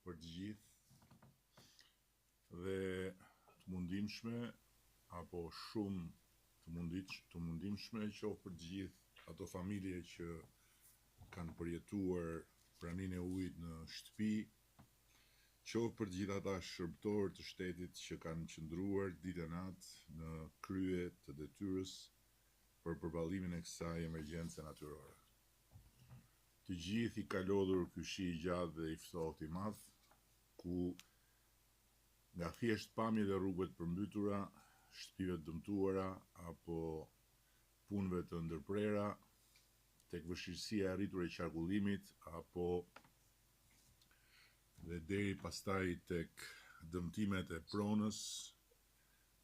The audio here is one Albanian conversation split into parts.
për të gjithë dhe të mundimshme apo shumë të mundimshme qoftë për të gjithë ato familje që kanë përjetuar praninë e ujit në shtëpi, qoftë për të gjithë ata shërbëtorë të shtetit që kanë qëndruar ditë e natë në krye të detyrës për përballimin e kësaj emergjence natyrore. Të gjithë i ka lodhur ky shi i gjatë dhe i ftohtë i madh, ku nga thjesht pamjet e rrugëve të përmbytura, shtëpive të dëmtuara apo punëve të ndërprera, tek vështirësia e arritur e qarkullimit apo dhe deri pastaj tek dëmtimet e pronës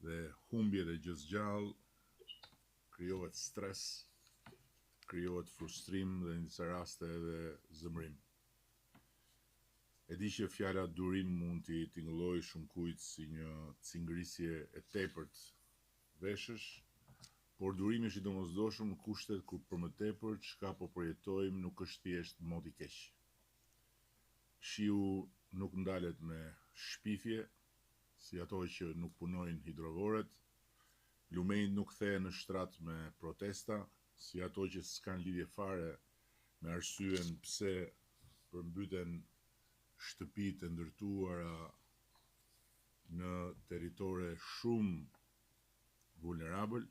dhe humbjet e gjysgjallë, krijohet stres, krijohet frustrim dhe në disa raste edhe zëmrim. E di që fjala durim mund t'i tingëllojë shumë kujt si një cingërisje e tepërt veshësh, por durimi është i domosdoshëm në kushtet kur për më tepër çka po përjetojmë nuk është thjesht mod i keq. Shiu nuk ndalet me shpifje, si ato që nuk punojnë hidrovoret, lumejt nuk kthehen në shtrat me protesta, si ato që s'kan lidhje fare me arsyen pse përmbyten shtëpi të ndërtuara në territore shumë vulnerabël.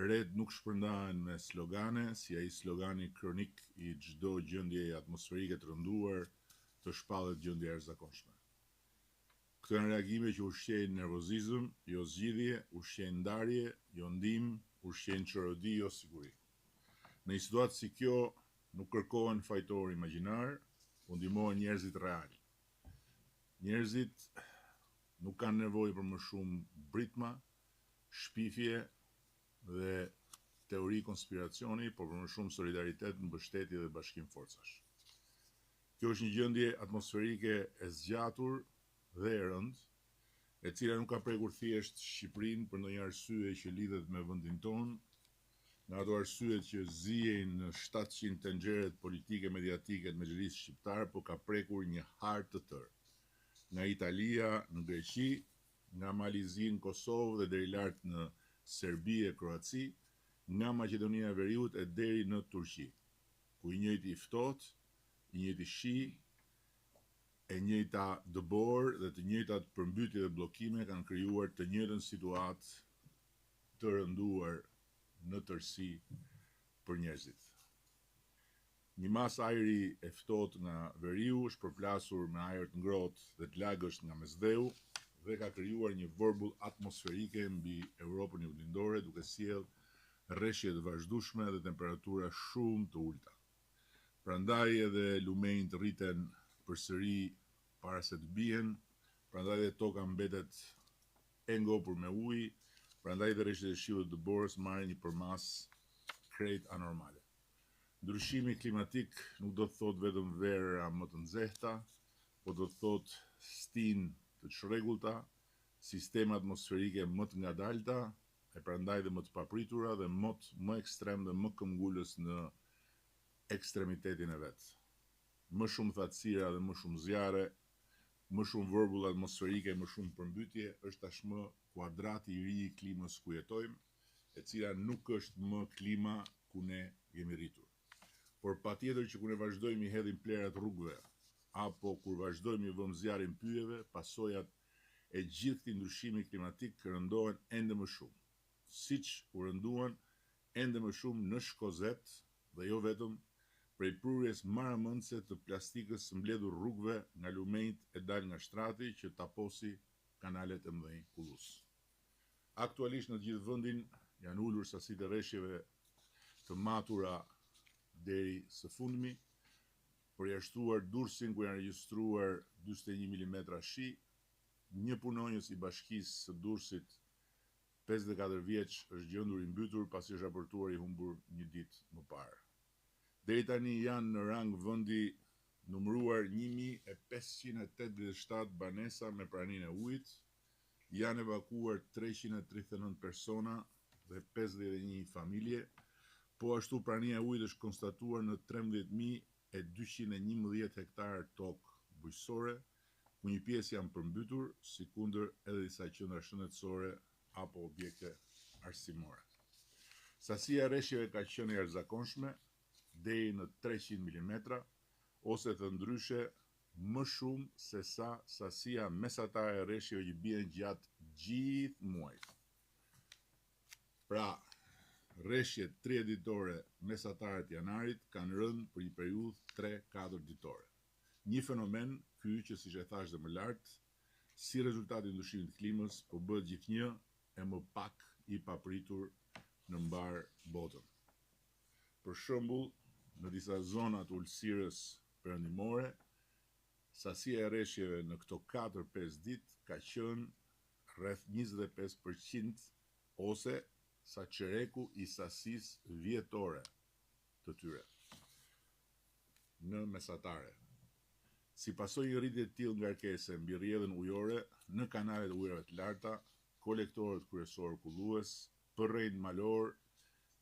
Red nuk shpërndahen me slogane, si ai slogani kronik i çdo gjendjeje atmosferike të rënduar të shpallet gjendje e jashtëzakonshme. Këto janë reagime që ushqejnë nervozizëm, jo zgjidhje, ushqejnë ndarje, jo ndihmë, ushqejnë çorodi, jo siguri. Në një situatë si kjo, nuk kërkohen fajtor imagjinar, u ndihmohen njerëzit real. Njerëzit nuk kanë nevojë për më shumë britma, shpifje dhe teori konspiracioni, por për më shumë solidaritet, mbështetje dhe bashkim forcash. Kjo është një gjendje atmosferike e zgjatur dhe e rëndë, e cila nuk ka prekur thjesht Shqipërinë për ndonjë arsye që lidhet me vendin tonë, nga ato arsyet që zihen në 700 tenxheret politike mediatike të Mexhelisë shqiptare, por ka prekur një hartë të tërë. Nga Italia në Greqi, nga Malizia në Kosovë dhe deri lart në Serbi e Kroaci, nga Maqedonia e Veriut e deri në Turqi, ku i njëjti i ftohtë, i njëjti shi, e njëjta dëbor dhe të njëjtat përmbytje dhe bllokime kanë krijuar të njëjtën situatë të rënduar në tërësi për njerëzit. Një mas ajri e ftohtë nga veriu është përplasur me ajër të ngrohtë dhe të lagësht nga mesdheu dhe ka krijuar një vorbull atmosferike mbi Europën juglindore, duke sjellë rreshje të vazhdueshme dhe temperatura shumë të ulta. Prandaj edhe lumenjtë rriten përsëri para se të bien, prandaj edhe toka mbetet e ngopur me ujë, prandaj edhe rreshtet e shiut të dëborës marrin një përmas krejt anormale. Ndryshimi klimatik nuk do të thotë vetëm vera më të nxehta, por do të thotë stinë të çrregullta, sisteme atmosferike më të ngadalta, e prandaj dhe më të papritura dhe mot më ekstrem dhe më këmbgulës në ekstremitetin e vet. Më shumë thatësira dhe më shumë zjarre, më shumë vorbull atmosferike, më shumë përmbytje, është tashmë kuadrati i ri i klimës ku jetojmë, e cila nuk është më klima ku ne jemi rritur. Por patjetër që kur ne vazhdojmë i hedhim plerat rrugëve, apo kur vazhdojmë i vëmë zjarrin pyjeve, pasojat e gjithë këtij ndryshimi klimatik rëndohen ende më shumë, siç u rënduan ende më shumë në Shkozet dhe jo vetëm prej prurjes maramëndse të plastikës së mbledhur rrugëve nga lumenjtë e dal nga shtrati që taposi kanalet e mëdhenj kullus. Aktualisht në të gjithë vendin janë ulur sasitë e rreshjeve të matura deri së fundmi, përjashtuar Durrësin ku janë regjistruar 41 mm shi. Një punonjës i bashkisë së Durrësit 54 vjeç është gjendur i mbytur pasi është raportuar i humbur një ditë më parë. Deri tani janë në rang vendi numëruar 1587 banesa me praninë e ujit, janë evakuuar 339 persona dhe 51 familje, po ashtu prania e ujit është konstatuar në 13.211 hektar tokë bujqësore, ku një pjesë janë përmbytur, si kundër edhe disa qendra shëndetësore apo objekte arsimore. Sasia e rreshjeve ka qenë e jashtëzakonshme, deri në 300 mm, ose të ndryshe më shumë se sa sasia mesatare e rreshjeve që bien gjatë gjithë muajit. Pra, rreshjet 30 ditore mesatare të janarit kanë rënë për një periudhë 3-4 ditore. Një fenomen ky që, siç e thash dhe më lart, si rezultat i ndryshimit të klimës, po bëhet gjithnjë e më pak i papritur në mbar botën. Për shembull, në disa zona të ulësirës perëndimore, sasia e rreshjeve në këto 4-5 ditë ka qenë rreth 25% ose sa çereku i sasisë vjetore të tyre në mesatare. Si pasojë një rritje të tillë ngarkese mbi rrjedhën ujore në kanalet e ujërave të larta, kolektorët kryesor kullues, përrejnë malor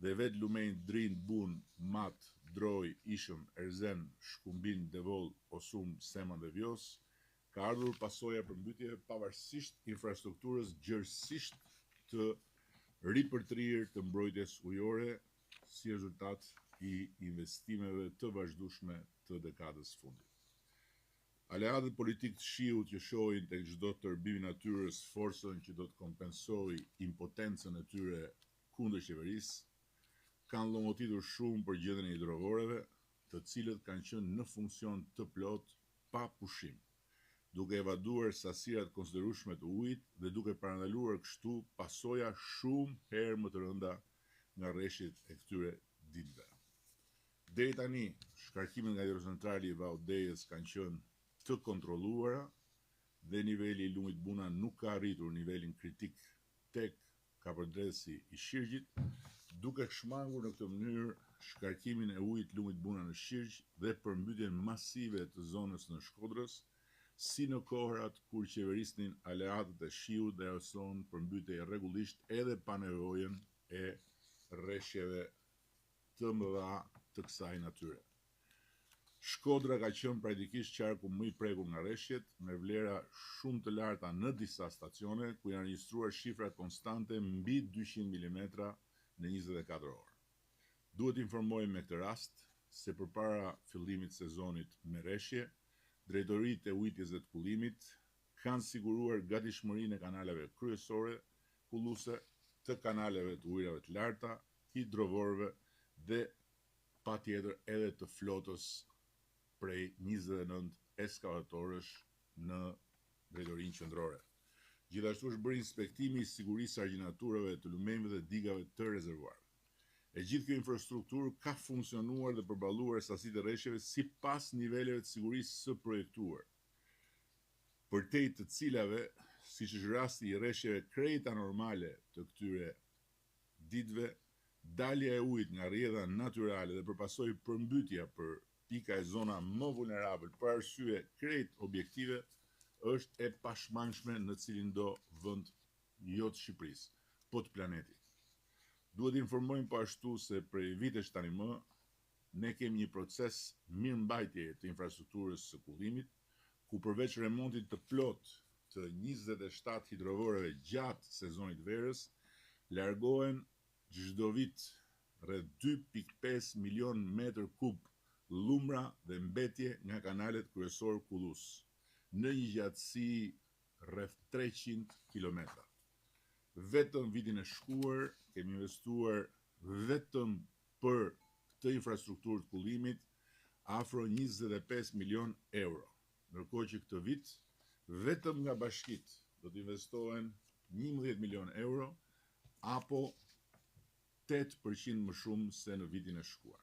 dhe vetë lumenjt Drin, Bun, Mat, Droj, Ishëm, Erzen, Shkumbin, Devoll, Osum, Seman dhe Vjos, ka ardhur pasoja përmbytjeve pavarësisht infrastrukturës gjërësisht të ripërtrirë të mbrojtjes ujore si rezultat i investimeve të vazhdueshme të dekadës fundit. Aleatët politikë të shiut që shohin tek çdo tërbim i natyrës forcën që do të kompensojë impotencën e tyre kundër qeverisë, kanë llomotitur shumë për gjendjen e hidrovoreve, të cilët kanë qenë në funksion të plot pa pushim, duke evaduar sasirat konsiderueshme të ujit dhe duke parandaluar kështu pasoja shumë herë më të rënda nga rreshtit e këtyre ditëve. Deri tani, shkarkimet nga hidrocentrali i Vaudejës kanë qenë të kontrolluara dhe niveli i lumit Buna nuk ka arritur nivelin kritik tek kapërdresi i Shirgjit, duke shmangur në këtë mënyrë shkarkimin e ujit lumit Buna në Shirgj dhe përmbytjen masive të zonës në Shkodrës, si në kohërat kur qeverisnin aleatët e shiut dhe arson përmbytje rregullisht edhe pa nevojën e rreshjeve të mëdha të kësaj natyre. Shkodra ka qenë praktikisht qarku më i prekur nga rreshjet, me vlera shumë të larta në disa stacione ku janë regjistruar shifra konstante mbi 200 mm në 24 orë. Duhet informojmë me këtë rast se përpara fillimit të sezonit me rreshje, drejtoritë e ujitjes dhe të kullimit kanë siguruar gatishmërinë e kanaleve kryesore kulluese, të kanaleve të ujërave të larta, hidrovorëve dhe patjetër edhe të flotës prej 29 eskavatorësh në drejtorinë qendrore. Gjithashtu është bërë inspektimi i sigurisë së argjinaturave të lumenjve dhe digave të rezervuarëve. E gjithë kjo infrastrukturë ka funksionuar dhe përballuar sasitë e rreshjeve sipas niveleve të sigurisë së projektuar, përtej të cilave, siç është rasti i rreshjeve krejt anormale të këtyre ditëve, dalja e ujit nga rrjedha natyrale dhe përpasoj përmbytja për pika e zona më vulnerabël për arsye krejt objektive është e pashmangshme në cilin do vend jo të Shqipërisë, po të planetit. Duhet informojmë po ashtu se prej vitesh tani më, ne kemi një proces mirëmbajtje të infrastrukturës së kullimit, ku përveç remontit të plot të 27 hidrovoreve gjatë sezonit verës, largohen çdo vit rreth 2.5 milion metër kub lumra dhe mbetje nga kanalet kryesor kullues, në një gjatësi rreth 300 km. Vetëm vitin e shkuar kemi investuar vetëm për këtë infrastrukturë të kullimit afro 25 milion euro, ndërkohë që këtë vit vetëm nga bashkitë do të investohen 11 milion euro apo 8% më shumë se në vitin e shkuar.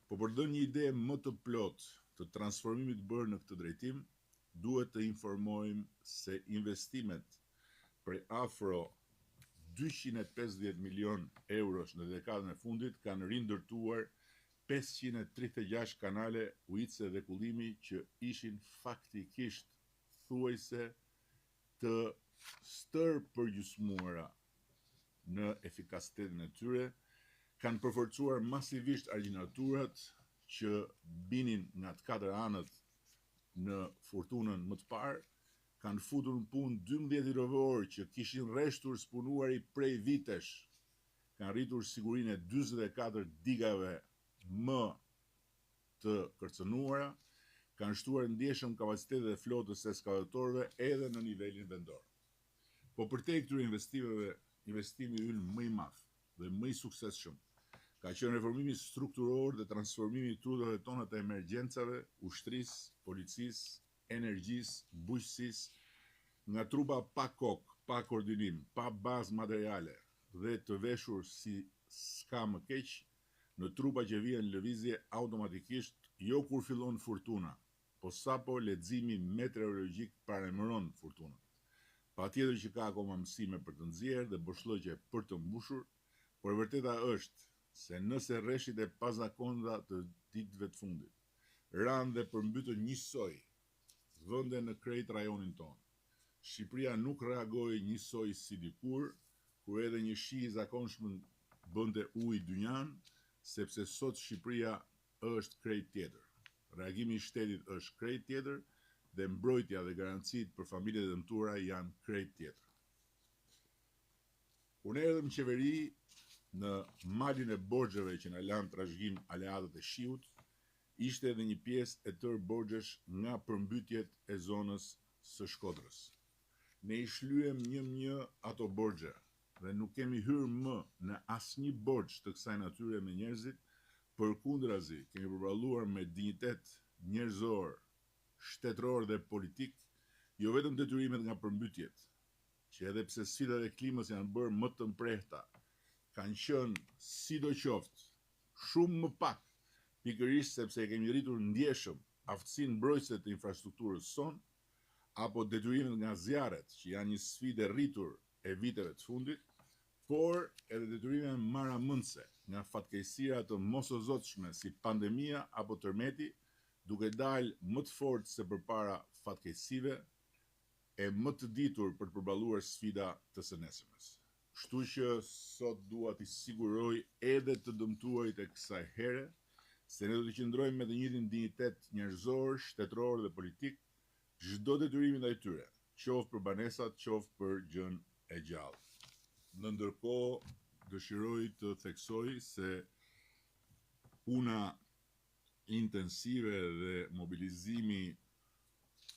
Po për të dhënë një ide më të plot të transformimit bërë në këtë drejtim, duhet të informojmë se investimet për afro 250 milion eurosh në dekadën e fundit kanë rindërtuar 536 kanale ujitse dhe kullimi që ishin faktikisht thuajse të stërpërgjysmuara në efikasitetin e tyre, kanë përforcuar masivisht argjinaturat që binin nga të katër anët në furtunën më të parë, kanë futur në punë 12 lirovorë që kishin rreshtur spunuari prej vitesh, kanë rritur sigurinë e 44 digave më të kërcënuara, kanë shtuar ndjeshëm kapacitetet e flotës së eskavatorëve edhe në nivelin vendor. Po përtej këtyre investimeve, investimi ynë më i madh dhe më i suksesshëm ka qenë reformimi strukturor dhe transformimi i trutave tona të emergjencave, ushtrisë, policisë, energjisë, bujqësisë, nga trupa pa kokë, pa koordinim, pa bazë materiale dhe të veshur si s'ka më keq, në trupa që vijnë në lëvizje automatikisht, jo kur fillon furtuna, po sapo leximi meteorologjik paremëron furtunën. Patjetër që ka akoma mësime për të nxjerrë dhe boshllëqe për të mbushur, por e vërteta është se nëse rreshtit e pazakonta të ditëve të fundit ranë dhe përmbytën njësoj vende në krejt rajonin tonë, Shqipëria nuk reagoi njësoj si dikur, kur edhe një shi i zakonshëm bënte ujë dynjan, sepse sot Shqipëria është krejt tjetër. Reagimi i shtetit është krejt tjetër dhe mbrojtja dhe garancitë për familjet e dëmtuara janë krejt tjetër. Unë erdhëm në qeveri në malin e borxheve që na lanë trashëgim aleatët e shiut, ishte edhe një pjesë e tërë borxhesh nga përmbytjet e zonës së Shkodrës. Ne i shlyem një ato borxhe dhe nuk kemi hyrë më në asnjë borxh të kësaj natyre me njerëzit, përkundrazi kemi përballuar me dinjitet njerëzor, shtetëror dhe politik, jo vetëm detyrimet nga përmbytjet, që edhe pse sfidat e klimës janë bërë më të mprehta, kanë qenë sidoqoftë shumë më pak, pikërisht sepse e kemi rritur ndjeshëm aftësinë mbrojtëse të infrastrukturës sonë, apo detyrimet nga zjarret, që janë një sfidë e rritur e viteve të fundit, por edhe detyrime maramëndse nga fatkeqësia të mosozotshme si pandemia apo tërmeti, duke dalë më të fortë se përpara fatkeqësive e më të ditur për të përballuar sfida të së nesërmes. Kështu që sot dua t'i siguroj edhe të dëmtuarit e kësaj here, se ne do të qëndrojmë me të njëjtin dinjitet njerëzor, shtetëror dhe politik, çdo detyrim ndaj tyre, qoftë për banesat, qoftë për gjën e gjallë. Në ndërkohë, dëshiroj të theksoj se puna intensive dhe mobilizimi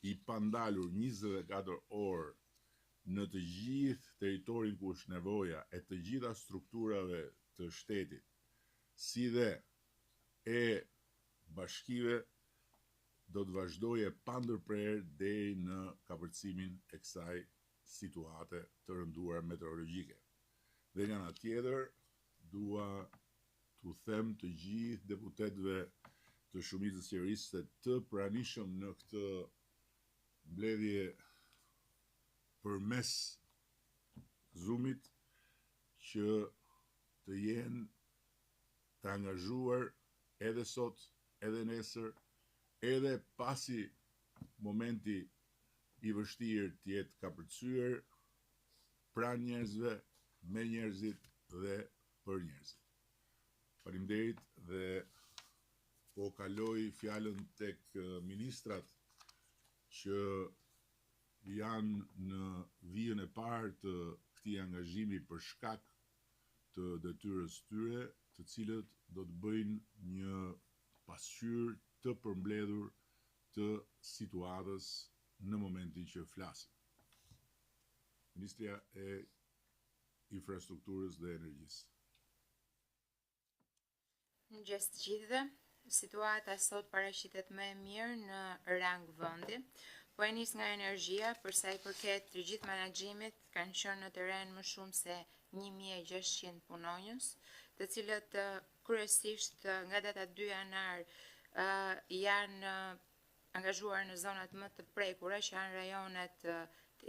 i pandalur 24 orë në të gjithë territorin ku është nevoja e të gjitha strukturave të shtetit, si dhe e bashkive, do të vazhdojë pa ndërprerje deri në kapërcimin e kësaj situate të rënduar meteorologjike. Dhe nga ana tjetër, dua t'u them të gjithë deputetëve të shumicës qeverisë të pranishëm në këtë mbledhje përmes Zoomit, që të jenë të angazhuar edhe sot, edhe nesër, edhe pasi momenti i vështirë të jetë kapërcyer pranë njerëzve, me njerëzit dhe për njerëzit. Faleminderit dhe po kaloj fjalën tek ministrat që janë në vijën e parë të këtij angazhimi për shkak të detyrës tyre, të cilët do të bëjnë një pasqyrë të përmbledhur të situatës në momentin që flasim. Ministria e Infrastrukturës dhe Energjisë. Mëngjes të gjithëve. Situata sot paraqitet më e mirë në rang vendi. Po e nis nga energjia, për sa i përket të gjithë menaxhimit, kanë qenë në terren më shumë se 1600 punonjës, të cilët kryesisht nga data 2 janar janë angazhuar në zonat më të prekura, që janë rajonet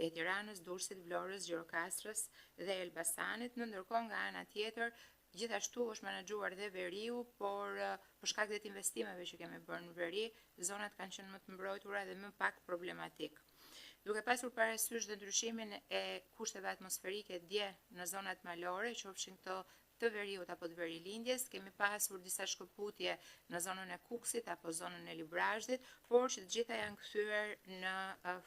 e Tiranës, Durrësit, Vlorës, Gjirokastrës dhe Elbasanit, në ndërkohë nga ana tjetër gjithashtu është menaxhuar dhe veriu, por për shkak të investimeve që kemi bërë në veri, zonat kanë qenë më të mbrojtura dhe më pak problematik. Duke pasur parasysh dhe ndryshimin e kushteve atmosferike dje në zonat malore, qofshin këto të veriut apo të verilindjes, kemi pasur disa shkëputje në zonën e Kuksit apo zonën e Librazhdit, por që të gjitha janë kthyer në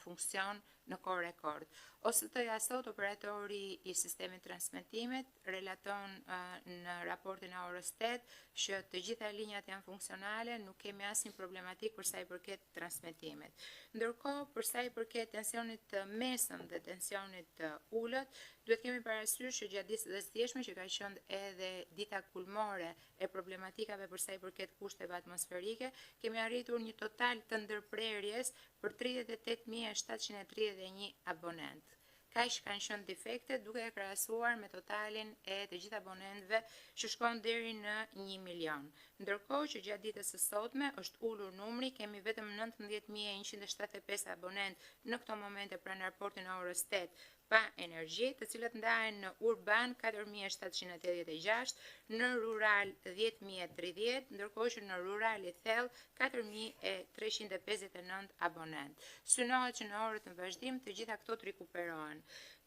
funksion në kohë rekord. OST-ja sot, operatori i sistemit transmetimit, relaton në raportin e orës 8 që të gjitha linjat janë funksionale, nuk kemi asnjë problematik për sa i përket transmetimit. Ndërkohë, për sa i përket tensionit të mesëm dhe tensionit të ulët, duhet kemi parasysh që gjatë ditës së djeshme që ka qenë edhe dita kulmore e problematikave për sa i përket kushteve atmosferike, kemi arritur një total të ndërprerjes për 38.731 abonent. Kaq kanë qenë defektet duke e krahasuar me totalin e të gjithë abonentëve që shkon deri në 1 milion. Ndërkohë që gjatë ditës së sotme është ulur numri, kemi vetëm 19.175 abonent në këto momente pranë raportin e orës 8 pa energji, të cilët ndahen në urban 4.786, në rural 10.030, ndërkohë që në rural i thellë 4.359 abonent. Synohet që në orët në vazhdim të gjitha këto të rikuperohen.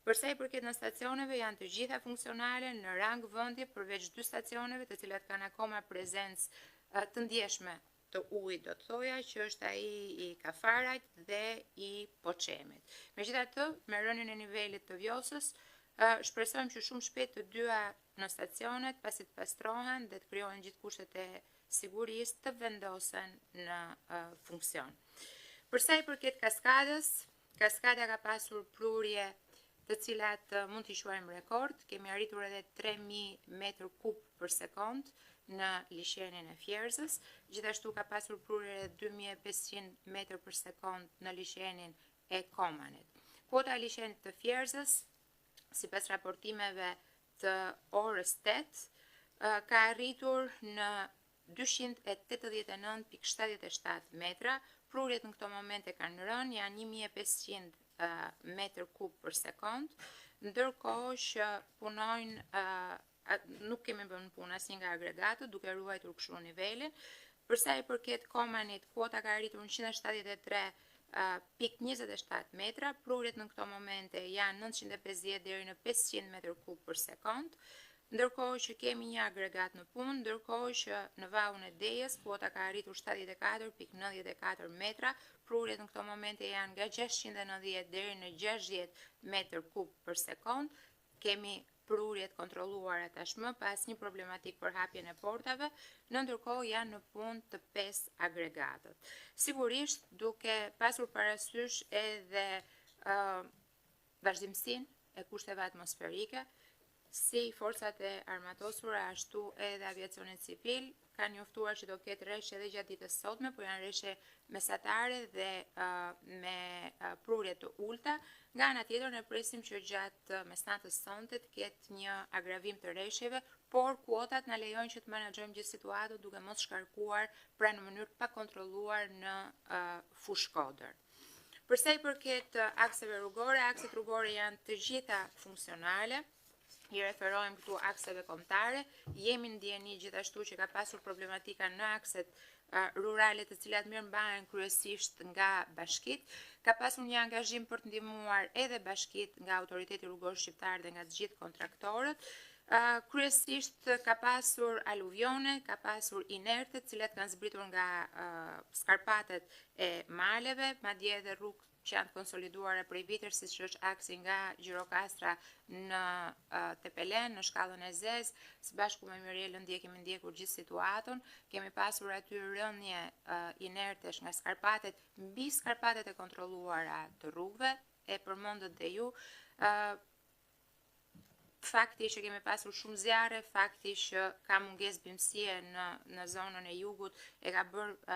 Përsa i përket në stacioneve, janë të gjitha funksionale në rang vendi përveç 2 stacioneve të cilat kanë akoma prezencë të ndjeshme të ujit, do të thoja që është ai i Kafarajt dhe i Poçemit. Megjithatë, me rënien e nivelit të Vjosës, shpresojmë që shumë shpejt të dyja në stacionet, pasi të pastrohen dhe të krijohen gjithë kushtet e sigurisë, të vendosen në funksion. Përsa i përket kaskadës, kaskada ka pasur prurje të cilat mund t'i quajmë rekord, kemi arritur edhe 3.000 metër kub për sekond në liçenin e Fierzës, gjithashtu ka pasur prurje 2.500 metër për sekond në liçenin e Komanit. Kuota e liçenit të Fierzës, sipas raportimeve të orës 8, ka arritur në 289.77 metra, prurjet në këto momente kanë rënë, janë 1.500 metër kub për sekond, ndërkohë që punojnë nuk kemi bën punë asnjë nga agregatët duke ruajtur kështu nivelin. Përsa i përket Komanit, kuota ka arritur në 173.27 metra, prurjet në këto momente janë 950 deri në 500 metër kub për sekond, ndërkohë që kemi një agregat në punë, ndërkohë që në vallën e Dejës kuota ka arritur 74.94 metra, prurjet në këto momente janë nga 690 deri në 60 metër kub për sekond, kemi prurjet kontrolluara tashmë pa asnjë problematik për hapjen e portave, në ndërkohë janë në punë të 5 agregatët. Sigurisht, duke pasur parasysh edhe vazhdimsinë e kushteve atmosferike, si forcat e armatosura, ashtu edhe aviacionit civil, kanë njoftuar që do ketë rreshtje edhe gjatë ditës sotme, por janë rreshtje mesatare dhe me prurje të ulta. Nga ana tjetër, ne presim që gjatë mesnatës sonte të ketë një agravim të rreshtjeve, por kuotat na lejojnë që të menaxhojmë gjithë situatën duke mos shkarkuar pra në mënyrë pa kontrolluar në fushë kodër. Përsa i përket akseve rrugore, akset rrugore janë të gjitha funksionale. I referojmë këtu akseve kombëtare, jemi në ndjeni gjithashtu që ka pasur problematika në akset rurale të cilat mirëmbahen kryesisht nga bashkit, ka pasur një angazhim për të ndihmuar edhe bashkit nga autoriteti rrugor shqiptar dhe nga të gjithë kontraktorët. Kryesisht ka pasur aluvione, ka pasur inerte të cilat kanë zbritur nga skarpatet e maleve, madje edhe rrugë që janë konsoliduara prej vitër, siç është aksi nga Gjirokastra në Tepelen, në shkallën e Zez, së bashku me Mirelën kemi ndjekur gjithë situatën, kemi pasur aty rënje inertesh nga skarpatet, mbi skarpatet e kontrolluara të rrugëve, e përmendët dhe ju, fakti që kemi pasur shumë zjarre, fakti që ka mungesë bimësie në zonën e jugut e ka bërë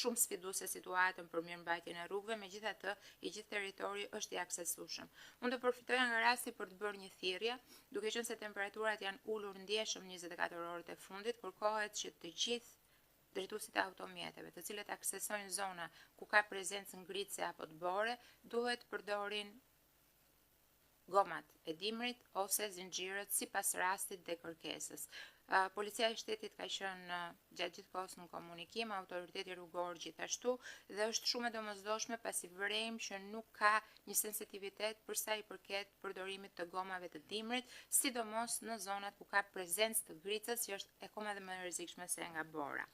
shumë sfiduese situatën për mirëmbajtjen e rrugëve, megjithatë i gjithë territori është i aksesueshëm. Unë do përfitoja nga rasti për të bërë një thirrje, duke qenë se temperaturat janë ulur ndjeshëm 24 orët e fundit, kërkohet që të gjithë drejtuesit e automjeteve, të cilët aksesojnë zona ku ka prezencë ngritëse apo të bore, duhet përdorin gomat e dimrit ose zinxhirët sipas rastit dhe kërkesës. Policia e shtetit ka qenë gjatë gjithë kohës në komunikim, autoriteti rrugor gjithashtu, dhe është shumë e domosdoshme pasi vërejmë që nuk ka një sensitivitet për sa i përket përdorimit të gomave të dimrit, sidomos në zonat ku ka prezencë të gricës, që është akoma dhe më e rrezikshme se nga bora.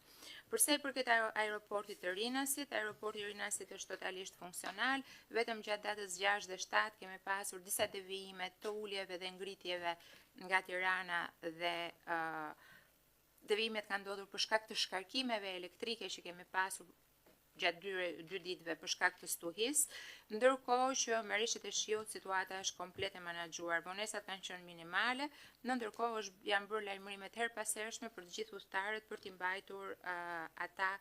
Përsa i përket aeroportit të Rinasit, aeroporti i Rinasit është totalisht funksional, vetëm gjatë datës 6 dhe 7 kemi pasur disa devijime të uljeve dhe ngritjeve nga Tirana dhe devijimet kanë ndodhur për shkak të shkarkimeve elektrike që kemi pasur gjatë dy ditëve për shkak të stuhis, ndërkohë që me rishjet e shiut situata është komplet e menaxhuar. Vonesat kanë qenë minimale, ndërkohë janë bërë lajmërime të herpasershme për të gjithë udhëtarët për t'i mbajtur ata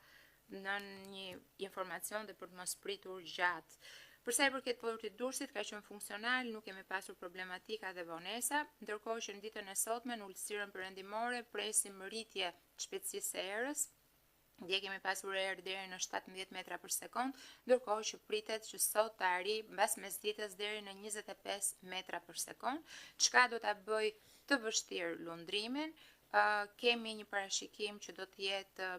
në një informacion dhe për të mos pritur gjatë. Përsa i përket portit Durrësit ka qenë funksional, nuk kemi pasur problematika dhe vonesa, ndërkohë që në ditën e sotme në ulësirën perëndimore presim rritje shpejtësisë së erës. Dje kemi pasur erë deri në 17 metra për sekond, ndërkohë që pritet që sot të arrijë mbas mesditës deri në 25 metra për sekond, çka do ta bëj të vështirë lundrimin. Kemi një parashikim që do të jetë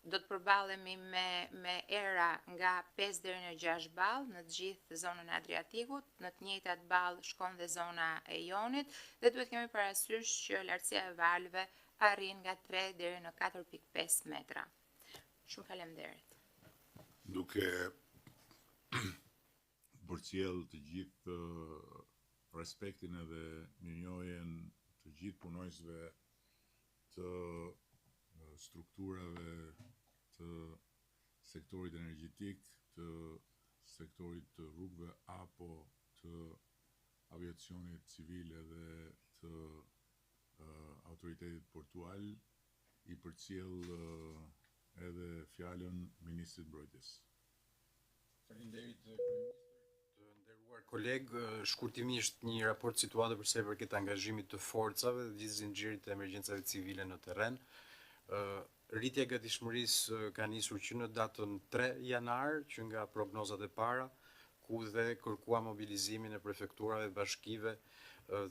do të përballemi me era nga 5 deri në 6 ballë në të gjithë zonën e Adriatikut, në të njëjtat ballë shkon dhe zona e Jonit, dhe duhet kemi parasysh që lartësia e valëve arrin nga 3 deri në 4.5 metra. Shumë faleminderit. Duke përcjell të gjithë respektin edhe mirënjohjen të gjithë punojësve të strukturave të sektorit energjetik, të sektorit të rrugëve apo të aviacionit civil edhe të autoritetit portual, i përcjell edhe fjalën Ministrit Mbrojtjes. Faleminderit të nderuar koleg, shkurtimisht një raport situate për sa i përket angazhimit të forcave dhe gjithë zinxhirit të emergjencave civile në terren. Rritja e gatishmërisë ka nisur që në datën 3 janar, që nga prognozat e para, ku dhe kërkua mobilizimin e prefekturave, bashkive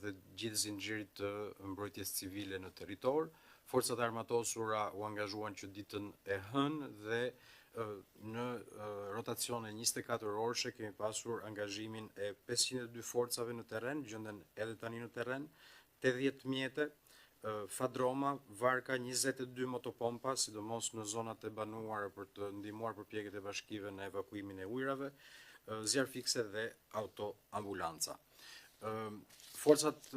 dhe gjithë zinxhirit të mbrojtjes civile në territor. Forcat armatosura u angazhuan që ditën e hënë dhe në rotacione 24 orëshe kemi pasur angazhimin e 502 forcave në terren, gjenden edhe tani në terren, 80 mjete, fadroma, varka, 22 motopompa, sidomos në zonat e banuara për të ndihmuar përpjekjet e bashkive në evakuimin e ujrave, zjarr fikse dhe autoambulanca. Forcat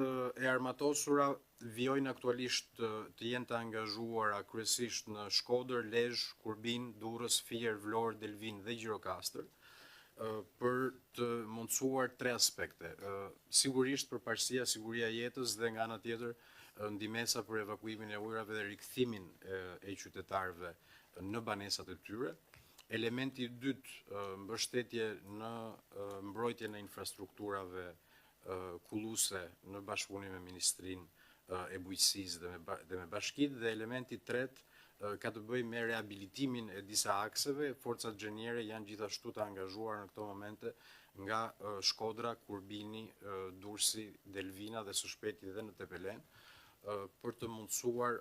e armatosura vijojnë aktualisht të jenë të angazhuara kryesisht në Shkodër, Lezhë, Kurbin, Durrës, Fier, Vlorë, Delvin dhe Gjirokastër, për të mundësuar 3 aspekte. Sigurisht përparësia, siguria e jetës dhe nga ana tjetër ndihmesa për evakuimin e ujrave dhe rikthimin e qytetarëve në banesat e tyre. Elementi i dytë, mbështetje në mbrojtjen e infrastrukturave kulluese në bashkëpunim me Ministrinë e Bujqësisë dhe me bashkitë, dhe elementi i tretë ka të bëjë me rehabilitimin e disa akseve. Forcat xheniere janë gjithashtu të angazhuar në këto momente nga Shkodra, Kurbini, Durrësi, Delvina dhe së shpejti dhe në Tepelen, për të mundësuar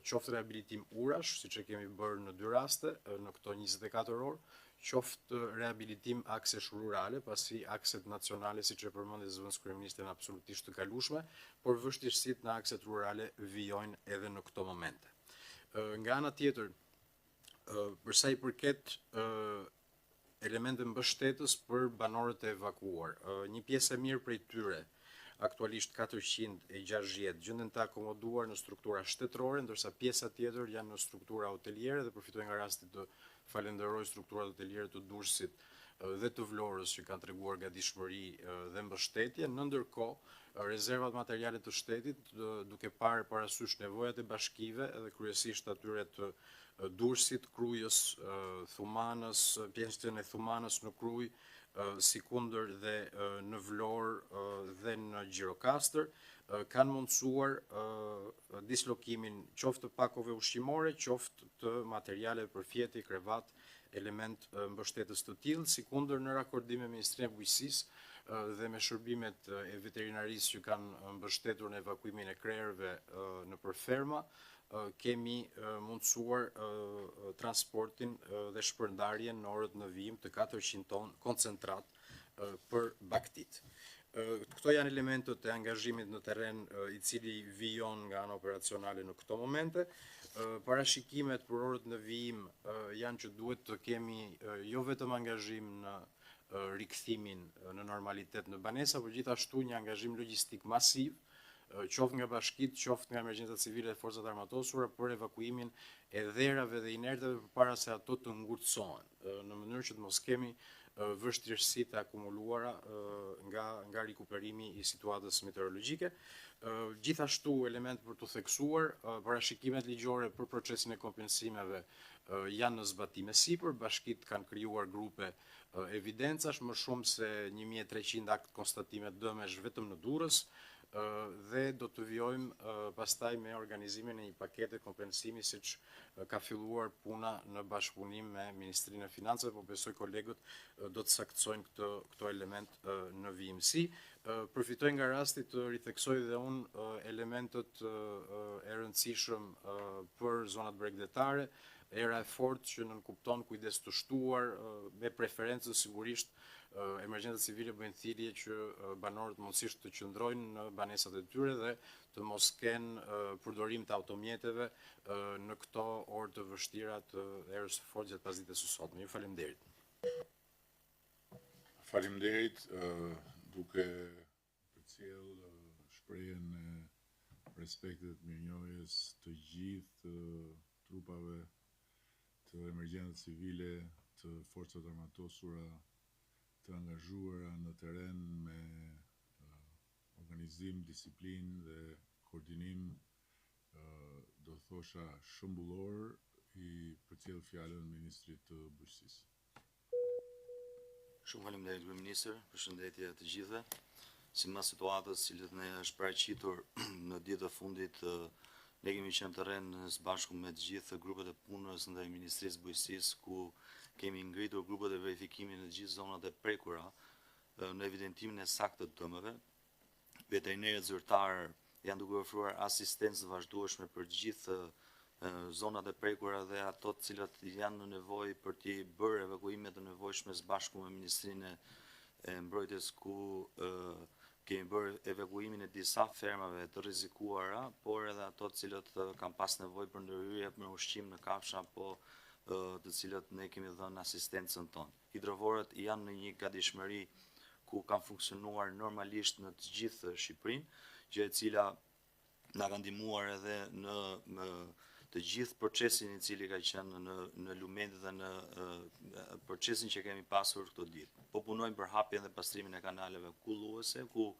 qoftë rehabilitim urash, siç e kemi bërë në 2 raste në këto 24 orë, qoftë rehabilitim aksesh rurale, pasi akset nacionale, siç e përmendi zëvendës kryeministri, janë absolutisht të kalueshme, por vështirësitë në akset rurale vijojnë edhe në këto momente. Nga ana tjetër, për sa i përket elemente mbështetës për banorët e evakuar, një pjesë e mirë prej tyre, aktualisht 460 gjenden të akomoduar në struktura shtetërore, ndërsa pjesa tjetër janë në struktura hoteliere, dhe përfitoj nga rasti të falenderoj strukturat hoteliere të Durrësit dhe të Vlorës që kanë treguar gatishmëri dhe mbështetje. Në ndërkohë, rezervat materiale të shtetit, duke parë parasysh nevojat e bashkive edhe kryesisht atyre të Durrësit, Krujës, Thumanës, pjesën e Thumanës në Krujë, Sikundër dhe në Vlorë dhe në Gjirokastër, kanë mundësuar dislokimin qoftë të pakove ushqimore, qoftë të materiale për fjeti, krevat, element mbështetës të tillë. Sikundër në rakordim me Ministrinë e Bujqësisë dhe me shërbimet e veterinarisë që kanë mbështetur në evakuimin e krerëve në përferma, kemi mundësuar transportin dhe shpërndarjen në orët në vijim të 400 ton koncentrat për baktit. Këto janë elementët e angazhimit në terren i cili vijon nga ana operacionale në këto momente. Parashikimet për orët në vijim janë që duhet të kemi jo vetëm angazhim në rikthimin në normalitet në banesa, por gjithashtu një angazhim logjistik masiv, qoftë nga bashkitë, qoftë nga emergjencat civile dhe forcat armatosura për evakuimin e dherave dhe inerteve përpara se ato të ngurtësohen, në mënyrë që të mos kemi vështirësitë e akumuluara nga rikuperimi i situatës meteorologjike. Gjithashtu element për të theksuar, parashikimet ligjore për procesin e kompensimeve janë në zbatime sipër, bashkitë kanë krijuar grupe evidencash, më shumë se 1300 akt konstatime dëmesh vetëm në Durrës, dhe do të vijojmë pastaj me organizimin e një pakete kompensimi siç ka filluar puna në bashkëpunim me Ministrinë e Financave, por besoj kolegët do të saktësojnë këto element në vijimsi. Përfitoj nga rasti të ritheksoj dhe unë elementët e rëndësishëm për zonat bregdetare, era e fortë që nënkupton kujdes të shtuar, me preferencë sigurisht emergjencat civile bëjnë thirrje që banorët mundësisht të qëndrojnë në banesat e tyre dhe të mos kenë përdorim të automjeteve në këto orë të vështira të erës së fortë gjatë pasdites së sotme. Ju faleminderit. Faleminderit, duke përcjell shprehjen e respektit të mirënjohjes të gjithë trupave të emergjencave civile, të forcat armatosura, të angazhuara në terren me organizim, disiplinë dhe koordinim, do thosha shëmbullor, i përcjell fjalën ministrit të bujqësisë. Shumë faleminderit Kryeministër, përshëndetje të gjithëve. Sipas situatës cilët ne është paraqitur në ditët e fundit, ne kemi qenë në terren së bashku me të gjithë grupet e punës ndaj Ministrisë së Bujqësisë, ku kemi ngritur grupet e verifikimit në gjithë zonat e prekura në evidentimin e saktë të dëmeve. Veterinerët zyrtarë janë duke ofruar asistencë vazhdueshme për gjithë zonat e prekura dhe ato të cilat janë në nevojë për të bërë evakuime të nevojshme së bashku me Ministrinë e Mbrojtjes, ku kemi bërë evakuimin e disa fermave të rrezikuara, por edhe ato të cilët kanë pas nevojë për ndërhyrje me ushqim në kafsha, të cilat ne kemi dhënë asistencën tonë. Hidrovorët janë në një gatishmëri ku kanë funksionuar normalisht në të gjithë Shqipërinë, gjë e cila na ka ndihmuar edhe në të gjithë procesin i cili ka qenë në lumenjtë dhe në procesin që kemi pasur këto ditë. Po punojmë për hapjen dhe pastrimin e kanaleve kulluese, ku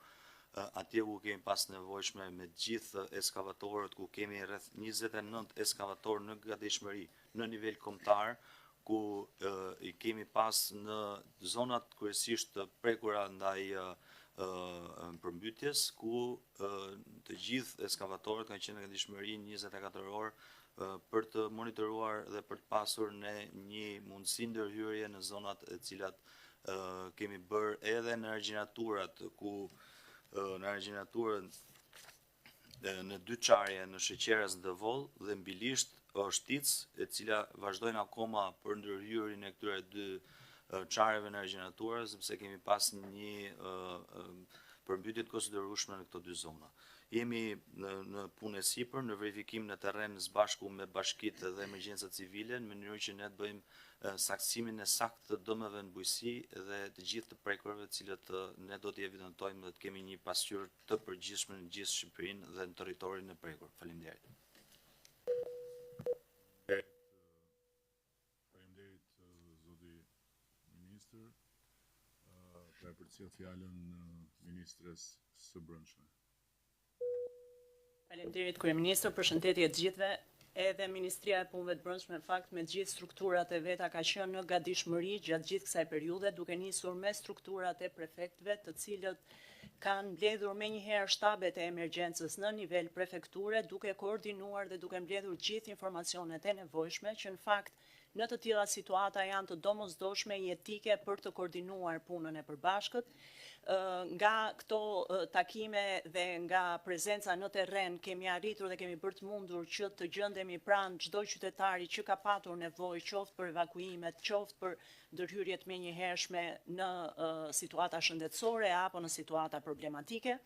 atje ku kemi pas nevojshme me gjithë eskavatorët, ku kemi rreth 29 eskavatorë në gatishmëri në nivel kombëtar, ku i kemi pas në zonat kryesisht të prekura ndaj përmbytjes, ku të gjithë eskavatorët kanë qenë në gatishmëri 24 orë për të monitoruar dhe për të pasur ne një mundësi ndërhyrje në zonat e cilat kemi bërë edhe në argjinaturat, ku në argjinaturën në dy qarje në Sheqeras dhe Voll dhe mbilisht Shtic, e cila vazhdojnë akoma për ndërhyrjen e këtyre dy qarjeve në argjinaturë, sepse kemi pas një përmbytje të konsiderueshme në këto dy zona. Jemi në punë e sipër, në verifikim në terren së bashku me bashkitë dhe emergjencat civile, në mënyrë që ne të bëjmë saksimin e saktë të dëmeve në bujqësi dhe të gjithë të prekurave të cilët ne do t'i evidentojmë dhe të kemi një pasqyrë të përgjithshme në gjithë Shqipërinë dhe në territorin e prekur. Faleminderit. Faleminderit zoti ministër. Për përcjell fjalën ministres së Brendshme. Faleminderit Kryeministër, përshëndetje të gjithëve. Edhe Ministria e Punëve të Brendshme në fakt me gjithë strukturat e veta ka qenë në gatishmëri gjatë gjithë kësaj periudhe, duke nisur me strukturat e prefektëve, të cilët kanë mbledhur menjëherë shtabet e emergjencës në nivel prefekture, duke koordinuar dhe duke mbledhur gjithë informacionet e nevojshme që në fakt Në të tilla situata janë të domosdoshme jetike për të koordinuar punën e përbashkët. Nga këto takime dhe nga prezenca në terren kemi arritur dhe kemi bërë të mundur që të gjendemi pranë çdo qytetari që ka patur nevojë qoftë për evakuimet, qoftë për ndërhyrjet menjëhershme në situata shëndetësore apo në situata problematike.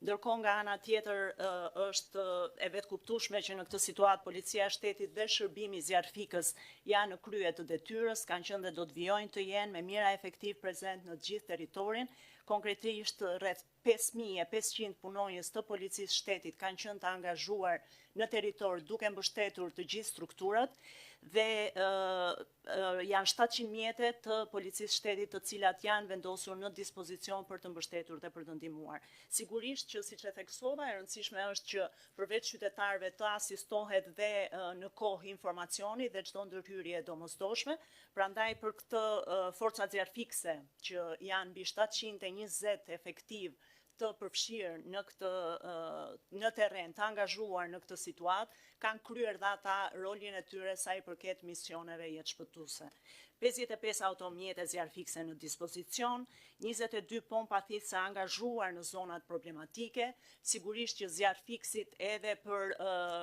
Ndërkohë nga ana tjetër është e vetë kuptueshme që në këtë situatë Policia e Shtetit dhe Shërbimi Zjarfikës janë në krye të detyrës, kanë qenë dhe do të vijojnë të jenë me mira efektiv prezent në të gjithë territorin. Konkretisht rreth 5500 punonjës të Policisë Shtetit kanë qenë të angazhuar në territor duke mbështetur të gjithë strukturat dhe janë 700 mjete të Policisë Shtetit të cilat janë vendosur në dispozicion për të mbështetur dhe për të ndihmuar. Sigurisht që siç e theksova, e rëndësishme është që përveç qytetarëve të asistohet dhe në kohë informacioni dhe çdo ndërhyrje e domosdoshme. Prandaj për këtë forcat zjarfikse që janë mbi 720 efektiv të përfshirë në terren, të angazhuar në këtë situatë, kanë kryer dhe ata rolin e tyre sa i përket misioneve jetëshpëtuese. 55 automjete zjarfikse në dispozicion, 22 pompa thithëse angazhuar në zonat problematike, sigurisht që zjarfiksit edhe për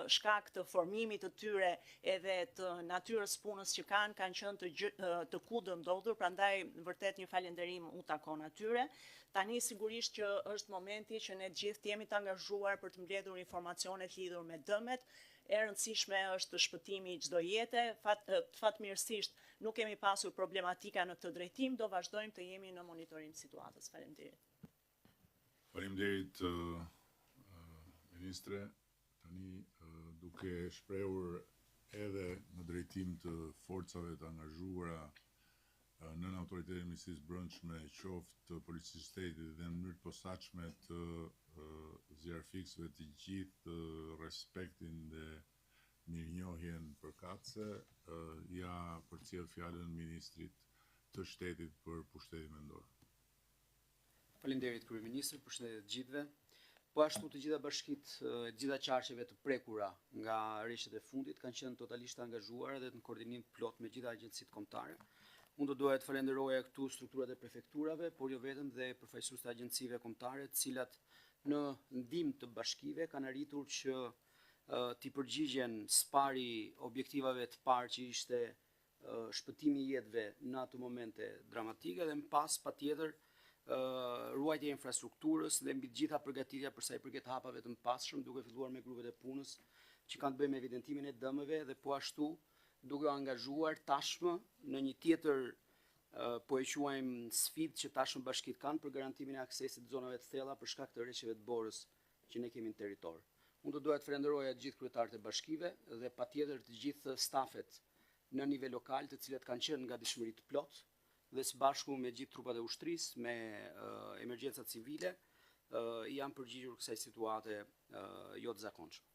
shkak të formimit të tyre edhe të natyrës punës që kanë qenë të kudëndodhur, prandaj vërtet një falënderim u takon atyre. Tani sigurisht që është momenti që ne gjithë jemi të angazhuar për të mbledhur informacionet lidhur me dëmet. E rëndësishme është shpëtimi i çdo jete. Fatmirësisht nuk kemi pasur problematika në këtë drejtim, do vazhdojmë të jemi në monitorim situatës. Faleminderit. Faleminderit ministre. Tani duke shprehur edhe në drejtim të forcave të angazhuara nën autoritetin e Ministrisë Brendshme, qoftë të Policisë Shtetit dhe në mënyrë të posaçme të zjarfiksëve të gjithë respektin dhe mirënjohjen përkatëse, ja përcjell fjalën ministrit të shtetit për pushtetin mendor. Faleminderit kryeministër, përshëndetje të gjithëve. Po ashtu të gjitha bashkitë, të gjitha qarqeve të prekura nga rreshtet e fundit kanë qenë totalisht angazhuar dhe në koordinim plot me gjitha agjencitë kombëtare. Unë do doja të falenderoja këtu strukturat e prefekturave, por jo vetëm dhe përfaqësues të agjencive kombëtare, të cilat në ndihmë të bashkive kanë arritur që t'i përgjigjen spari objektivave të parë që ishte shpëtimi i jetëve në ato momente dramatike dhe më pas patjetër ruajtja e infrastrukturës dhe mbi të gjitha përgatitja për sa i përket hapave të mëpasshëm, duke filluar me grupet e punës që kanë të bëjnë me evidentimin e dëmeve dhe po ashtu duke angazhuar tashmë në një tjetër po e quajmë sfidë që tashmë bashkitë kanë për garantimin e aksesit të zonave të thella për shkak të rreshjeve të borës që ne kemi në territor. Unë do doja të falenderoja të gjithë kryetarët e bashkive dhe patjetër të gjithë stafet në nivel lokal, të cilët kanë qenë nga dishmëri të plot dhe së bashku me gjithë trupat e ushtrisë, me emergjencat civile, janë përgjigjur kësaj situate jo të zakonshme.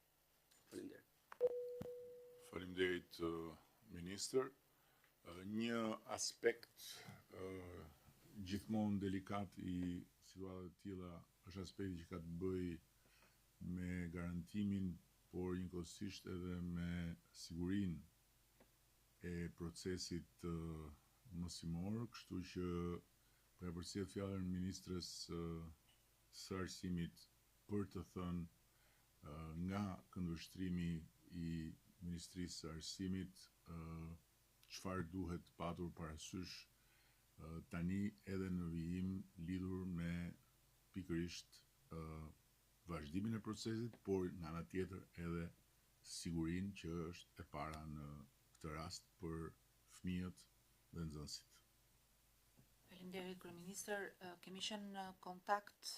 Faleminderit. Faleminderit ministër. Një aspekt gjithmonë delikat i situatave të tilla është aspekti që ka të bëjë me garantimin, por njëkohësisht edhe me sigurinë e procesit mësimor, kështu që po ja përcjell fjalën ministres së arsimit për të thënë nga këndvështrimi i Ministrisë së Arsimit çfarë duhet patur parasysh tani edhe në vijim lidhur me pikërisht vazhdimin e procesit, por nga ana tjetër edhe sigurinë që është e para në këtë rast për fëmijët dhe nxënësit. Faleminderit kryeministër, kemi qenë në kontakt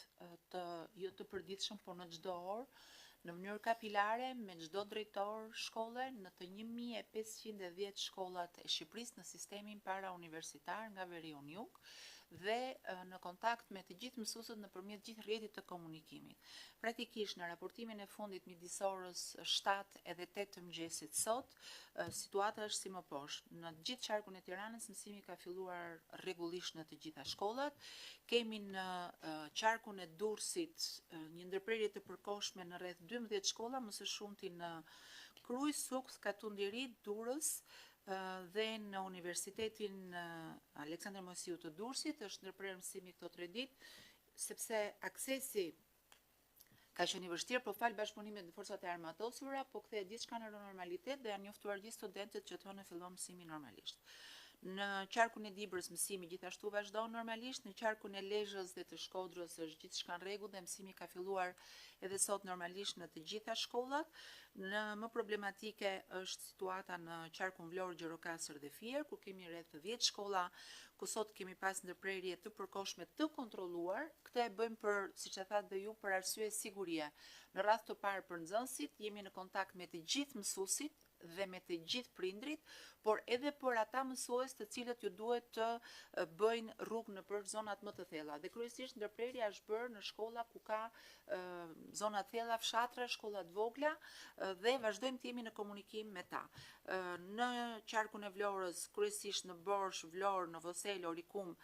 të jo të përditshëm, por në çdo orë në mënyrë kapilare me çdo drejtor shkolle në të 1510 shkollat e Shqipërisë në sistemin parauniversitar nga Veriun Jug dhe në kontakt me të gjithë mësuesët nëpërmjet gjithë rrjetit të komunikimit. Praktikisht në raportimin e fundit midis orës 7 edhe 8 të mëngjesit sot, situata është si më poshtë. Në gjithë qarkun e Tiranës mësimi ka filluar rregullisht në të gjitha shkollat. Kemi në qarkun e Durrësit një ndërprerje të përkohshme në rreth 12 shkolla, më së shumti në Krujë, Suks, Katundiri, Durrës, dhe në Universitetin Aleksandër Mosiu të Durrësit është ndërprerë mësimi këto 3 ditë, sepse aksesi ka qenë i vështirë, por fal bashkëpunimit në forcat e armatosura, po kthehet gjithçka në normalitet dhe janë njoftuar gjithë studentët që të hënë fillon mësimi normalisht. Në qarkun e Dibrës mësimi gjithashtu vazhdon normalisht, në qarkun e Lezhës dhe të Shkodrës është gjithçka në rregull dhe mësimi ka filluar edhe sot normalisht në të gjitha shkollat. Në më problematike është situata në qarkun Vlorë, Gjirokastër dhe Fier, ku kemi rreth 10 shkolla ku sot kemi pas ndërprerje të përkohshme të kontrolluar. Këtë e bëjmë për, siç e thatë dhe ju, për arsye sigurie. Në radhë të parë për nxënësit jemi në kontakt me të gjithë mësuesit dhe me të gjithë prindrit, por edhe për ata mësues të cilët ju duhet të bëjnë rrugë në për zonat më të thella. Dhe kryesisht ndërprerja është bërë në shkolla ku ka zona të thella, fshatra, shkolla të vogla dhe vazhdojmë të jemi në komunikim me ta. Në qarkun e Vlorës, kryesisht në Borsh, Vlorë, Novosel, Orikum,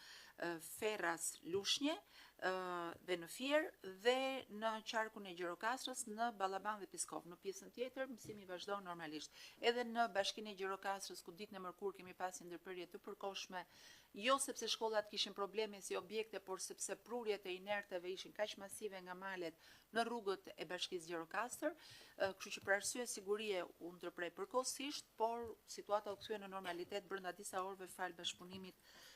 Ferras, Lushnje dhe në Fier, dhe në qarkun e Gjirokastrës, në Ballaban dhe Piskov. Në pjesën tjetër mësimi vazhdon normalisht. Edhe në bashkinë e Gjirokastrës, ku ditën e mërkurë kemi pasur ndërprerje të përkohshme, jo sepse shkollat kishin probleme si objekte, por sepse prurjet e inerteve ishin kaq masive nga malet në rrugët e bashkisë Gjirokastër, kështu që për arsye sigurie u ndërprej përkohësisht, por situata u kthye në normalitet brenda disa orëve fal bashkëpunimit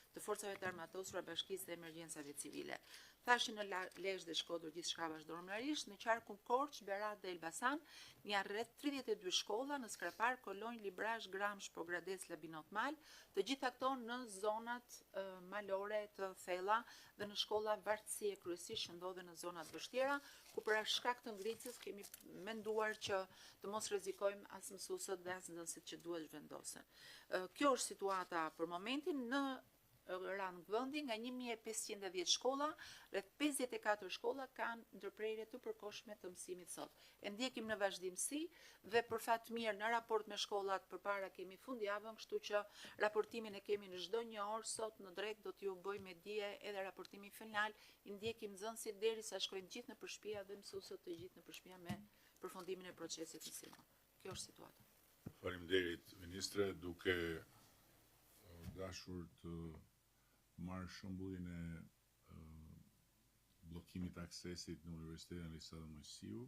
të forcave të armatosura, bashkisë dhe emergjencave civile. Thashin në Lezhë dhe Shkodër gjithçka vazhdon normalisht, në qarkun Korç, Berat dhe Elbasan janë rreth 32 shkolla në Skrapar, Kolonjë, Librazh, Gramsh, Pogrades, Labinot, Mal, të gjitha këto në zonat malore të thella dhe në shkolla vartësie kryesisht që ndodhen në zonat vështira, ku për shkak të ngritjes kemi menduar që të mos rrezikojmë as mësuesët dhe as nxënësit që duhet zhvendosen. Kjo është situata për momentin. Në rang vendi nga 1510 shkolla, rreth 54 shkolla kanë ndërprerje të përkohshme të mësimit sot. E ndjekim në vazhdimsi dhe për fat mirë në raport me shkollat përpara kemi fundjavën, kështu që raportimin e kemi në çdo një orë. Sot në drejt do t'ju bëj me dije edhe raportimin final, i ndjekim nxënësit derisa shkojnë gjithë në përshpia dhe mësuesët të gjithë në përshpia me përfundimin e procesit mësimor. Kjo është situata. Faleminderit, ministre, duke dashur të marrë shembullin e bllokimit të aksesit në Universitetin Aleksandër Mosiu,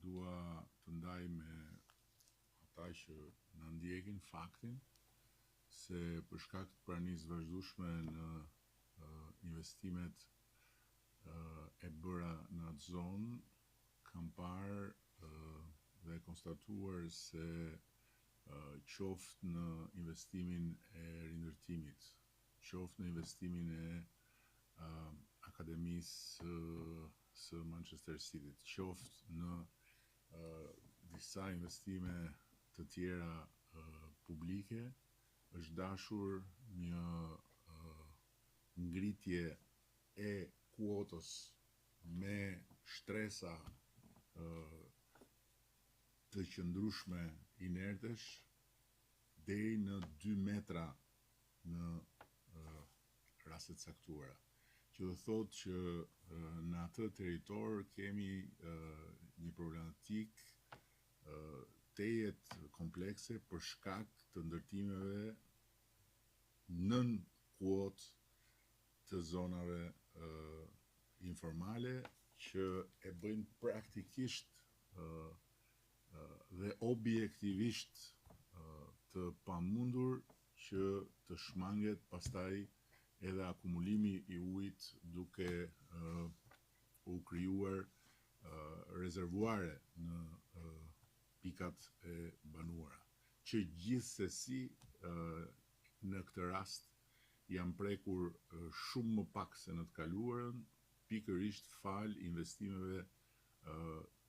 dua të ndaj me ata që na ndjekin faktin se për shkak të pranisë vazhdueshme në investimet e bëra në atë zonë, kam parë dhe konstatuar se qoftë në investimin e rindërtimit, qoftë në investimin e akademisë së Manchester City, qoftë në disa investime të tjera publike, është dashur një ngritje e kuotës me shtresa të qëndrueshme inertesh deri në 2 metra në raste të caktuara. Që do thotë që në atë territor kemi një problematik tejet komplekse për shkak të ndërtimeve nën kuotë të zonave informale që e bëjnë praktikisht dhe objektivisht të pamundur që të shmanget pastaj edhe akumulimi i ujit duke u krijuar rezervuare në pikat e banuara, që gjithsesi në këtë rast janë prekur shumë më pak se në të kaluarën, pikërisht fal investimeve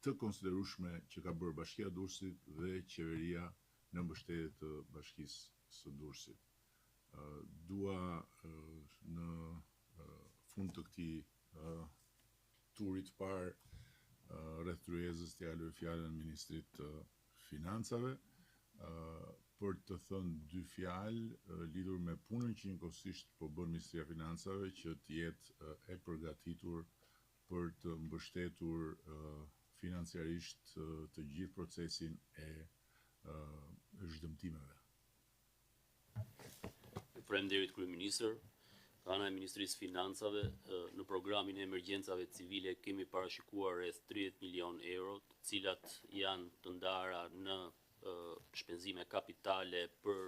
të konsiderueshme që ka bërë Bashkia e Durrësit dhe qeveria në mbështetje të Bashkisë së Durrësit. Dua në fund të këtij turit parë rreth tryezës të jaloj fjalën ministrit të financave për të thënë 2 fjalë lidhur me punën që njëkohësisht po bën Ministria e Financave që të jetë e përgatitur për të mbështetur financiarisht të gjithë procesin e zhdëmtimeve. Faleminderit kryeministër. Nga ana e Ministrisë Financave, në programin e emergjencave civile kemi parashikuar rreth 30 milion euro, të cilat janë të ndara në shpenzime kapitale për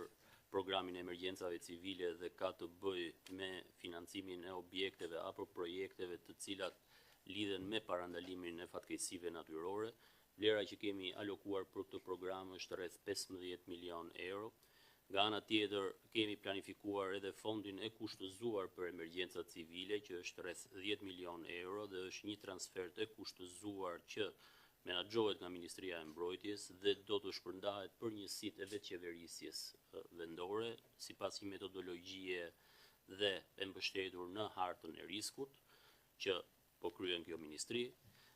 programin e emergjencave civile dhe ka të bëjë me financimin e objekteve apo projekteve të cilat lidhen me parandalimin e fatkeqësive natyrore. Vlera që kemi alokuar për këtë program është rreth 15 milion euro. Nga ana tjetër, kemi planifikuar edhe fondin e kushtëzuar për emergjencat civile, që është rreth 10 milion euro dhe është një transfert e kushtëzuar që menaxhohet nga Ministria e Mbrojtjes dhe do të shpërndahet për njësitë e vetëqeverisjes vendore, sipas një metodologjie dhe e mbështetur në hartën e riskut, që po kryen kjo ministri.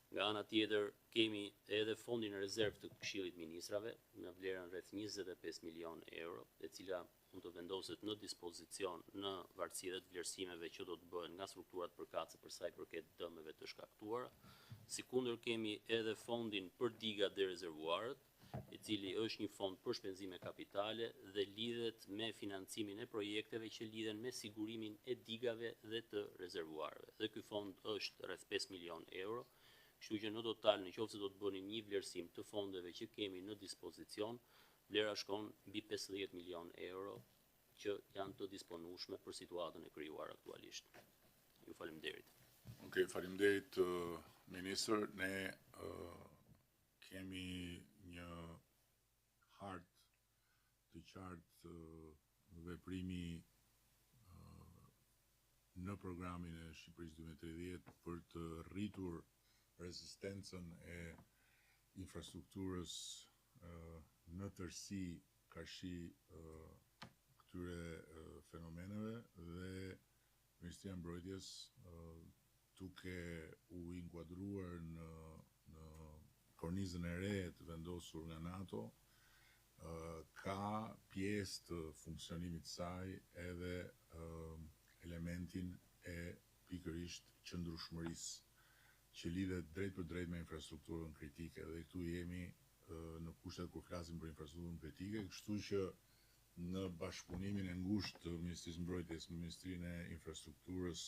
Nga ana tjetër, kemi edhe fondin e rezervë të Këshillit Ministrave në vlerën rreth 25 milion euro, e cila mund të vendoset në dispozicion në varësi dhe të vlerësimeve që do të bëhen nga strukturat përkatëse për sa i përket dëmeve të shkaktuara. Sikundër kemi edhe fondin për digat dhe rezervuarët, i cili është një fond për shpenzime kapitale dhe lidhet me financimin e projekteve që lidhen me sigurimin e digave dhe të rezervuarëve. Dhe ky fond është rreth 5 milion euro. Kështu që në total, në qoftë se do të bënim një vlerësim të fondeve që kemi në dispozicion, vlera shkon mbi 50 milion euro që janë të disponueshme për situatën e krijuar aktualisht. Ju faleminderit. Okej, faleminderit ministër. Ne kemi një hartë të qartë veprimi në programin e Shqipërisë 2030 për të rritur rezistencën e infrastrukturës në tërësi karshi këtyre fenomeneve dhe Ministria e Mbrojtjes duke u inkuadruar në kornizën e re të vendosur nga NATO ka pjesë të funksionimit saj edhe elementin e pikërisht qëndrueshmërisë që lidhet drejt për drejt me infrastrukturën kritike dhe këtu jemi në kushtet kur flasim për infrastrukturën kritike, kështu që në bashkëpunimin e ngushtë të Ministrisë Mbrojtjes me Ministrinë e Infrastrukturës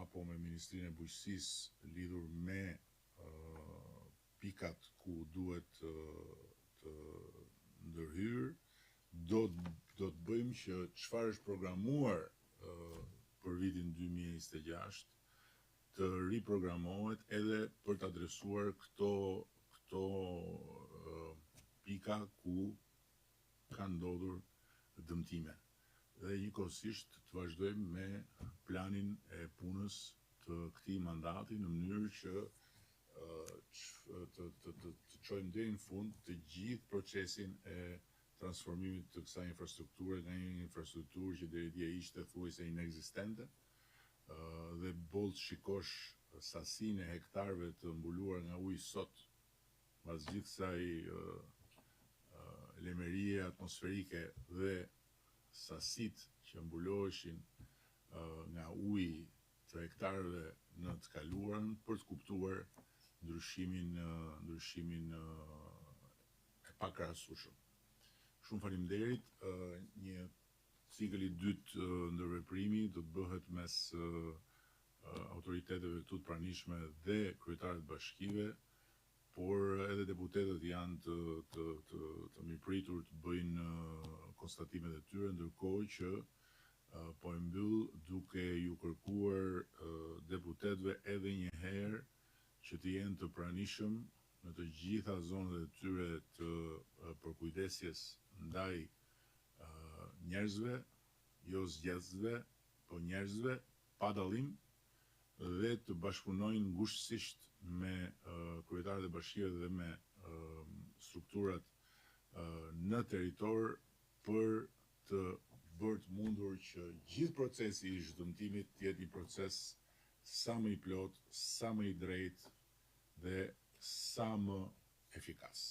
apo me Ministrinë e Bujqësisë lidhur me pikat ku duhet të ndërhyrë, do të bëjmë që çfarë është programuar për vitin 2026 të riprogramohet edhe për të adresuar këto pika ku ka ndodhur dëmtime. Dhe njëkohësisht të vazhdojmë me planin e punës të këtij mandati në mënyrë që të çojmë deri në fund të gjithë procesin e transformimit të kësaj infrastrukture nga një infrastrukturë që deri dje ishte thuajse inekzistente dhe boll shikosh sasinë e hektarëve të mbuluar nga uji sot, pas gjithë kësaj lemerie atmosferike dhe sasitë që mbuloheshin nga uji të hektarëve në të kaluarën për të kuptuar ndryshimin e pakrahasueshëm. Shumë faleminderit. Një cikël i dytë ndërveprimi do të bëhet mes autoriteteve këtu të pranishme dhe kryetarët bashkive, por edhe deputetët janë të mirëpritur të bëjnë konstatimet e tyre, ndërkohë që po e mbyll duke ju kërkuar deputetëve edhe një herë që të jenë të pranishëm në të gjitha zonat e tyre të përkujdesjes ndaj njerëzve, jo zgjedhësve, po njerëzve, pa dallim, dhe të bashkëpunojnë ngushtësisht me kryetarët e bashkive dhe me strukturat në territor për të bërë të mundur që gjithë procesi i zhvendimit të jetë një proces sa më i plot, sa më i drejtë dhe sa më efikas.